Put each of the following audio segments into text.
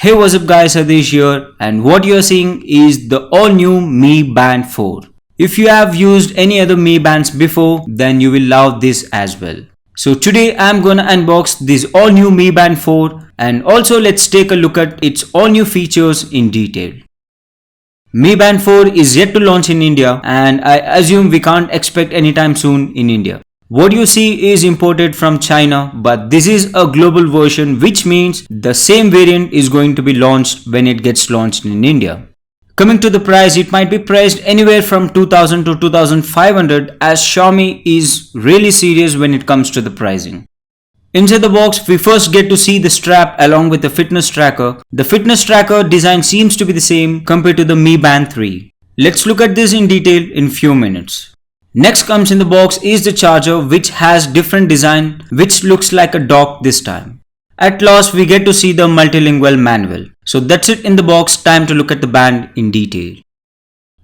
Hey, what's up guys, Satish here, and what you're seeing is the all new Mi Band 4. If you have used any other Mi Bands before, then you will love this as well. So today I'm gonna unbox this all new Mi Band 4 and also let's take a look at its all new features in detail. Mi Band 4 is yet to launch in India and I assume we can't expect anytime soon in India. What you see is imported from China, but this is a global version, which means the same variant is going to be launched when it gets launched in India. Coming to the price, it might be priced anywhere from 2000 to 2500 as Xiaomi is really serious when it comes to the pricing. Inside the box, we first get to see the strap along with the fitness tracker. The fitness tracker design seems to be the same compared to the Mi Band 3. Let's look at this in detail in few minutes. Next comes in the box is the charger, which has different design, which looks like a dock this time. At last we get to see the multilingual manual. So that's it in the box, time to look at the band in detail.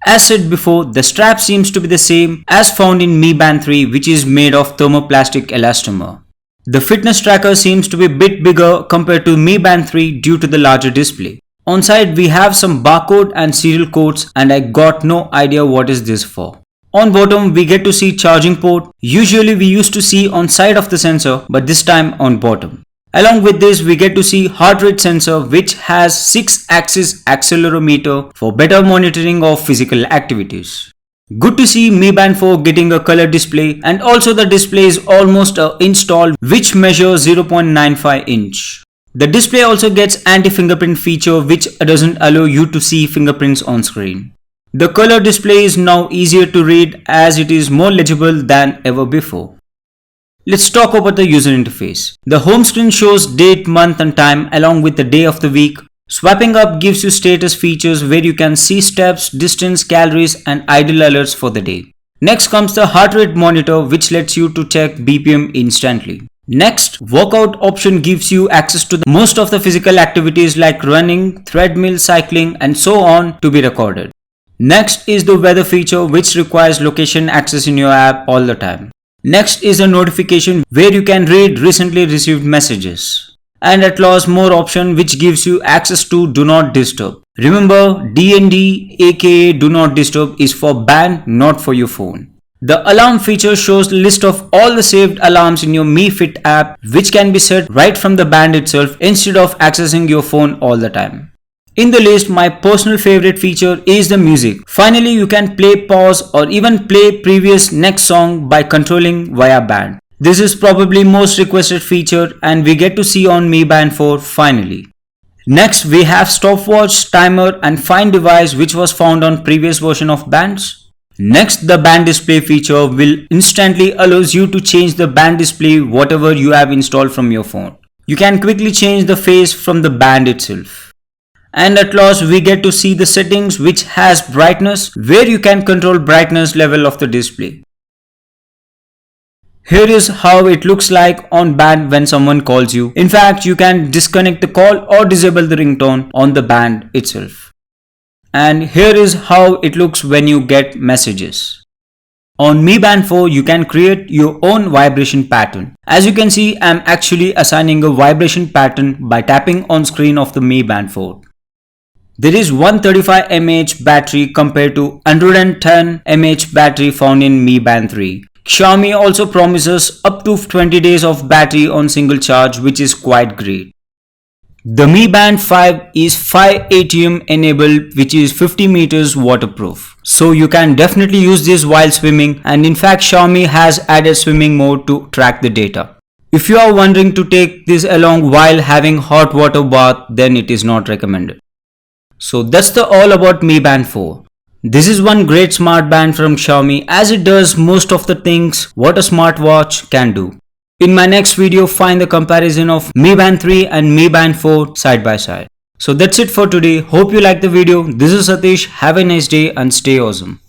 As said before, the strap seems to be the same as found in Mi Band 3, which is made of thermoplastic elastomer. The fitness tracker seems to be a bit bigger compared to Mi Band 3 due to the larger display. On side we have some barcode and serial codes and I got no idea what is this for. On bottom we get to see charging port. Usually we used to see on side of the sensor, but this time on bottom. Along with this we get to see heart rate sensor, which has 6-axis accelerometer for better monitoring of physical activities. Good to see Mi Band 4 getting a color display, and also the display is almost a inch tall, which measures 0.95 inch. The display also gets anti-fingerprint feature, which doesn't allow you to see fingerprints on screen. The color display is now easier to read as it is more legible than ever before. Let's talk about the user interface. The home screen shows date, month and time along with the day of the week. Swiping up gives you status features where you can see steps, distance, calories and idle alerts for the day. Next comes the heart rate monitor, which lets you to check BPM instantly. Next, workout option gives you access to most of the physical activities like running, treadmill, cycling and so on to be recorded. Next is the weather feature, which requires location access in your app all the time. Next is a notification where you can read recently received messages. And at last, more option which gives you access to do not disturb. Remember, DND aka do not disturb is for band, not for your phone. The alarm feature shows the list of all the saved alarms in your Mi Fit app, which can be set right from the band itself instead of accessing your phone all the time. In the list, my personal favorite feature is the music. Finally, you can play, pause or even play previous next song by controlling via band. This is probably most requested feature and we get to see on Mi Band 4 finally. Next, we have stopwatch, timer and find device, which was found on previous version of bands. Next, the band display feature will instantly allows you to change the band display whatever you have installed from your phone. You can quickly change the face from the band itself. And at last we get to see the settings, which has brightness where you can control brightness level of the display. Here is how it looks like on band when someone calls you. In fact, you can disconnect the call or disable the ringtone on the band itself. And here is how it looks when you get messages. On Mi Band 4, you can create your own vibration pattern. As you can see, I am actually assigning a vibration pattern by tapping on screen of the Mi Band 4. There is 135 mAh battery compared to 110 mAh battery found in Mi Band 3. Xiaomi also promises up to 20 days of battery on single charge, which is quite great. The Mi Band 5 is 5 ATM enabled, which is 50 meters waterproof. So you can definitely use this while swimming, and in fact Xiaomi has added swimming mode to track the data. If you are wondering to take this along while having hot water bath, then it is not recommended. So that's all about Mi Band 4. This is one great smart band from Xiaomi as it does most of the things what a smartwatch can do. In my next video, find the comparison of Mi Band 3 and Mi Band 4 side by side. So that's it for today. Hope you liked the video. This is Satish. Have a nice day and stay awesome.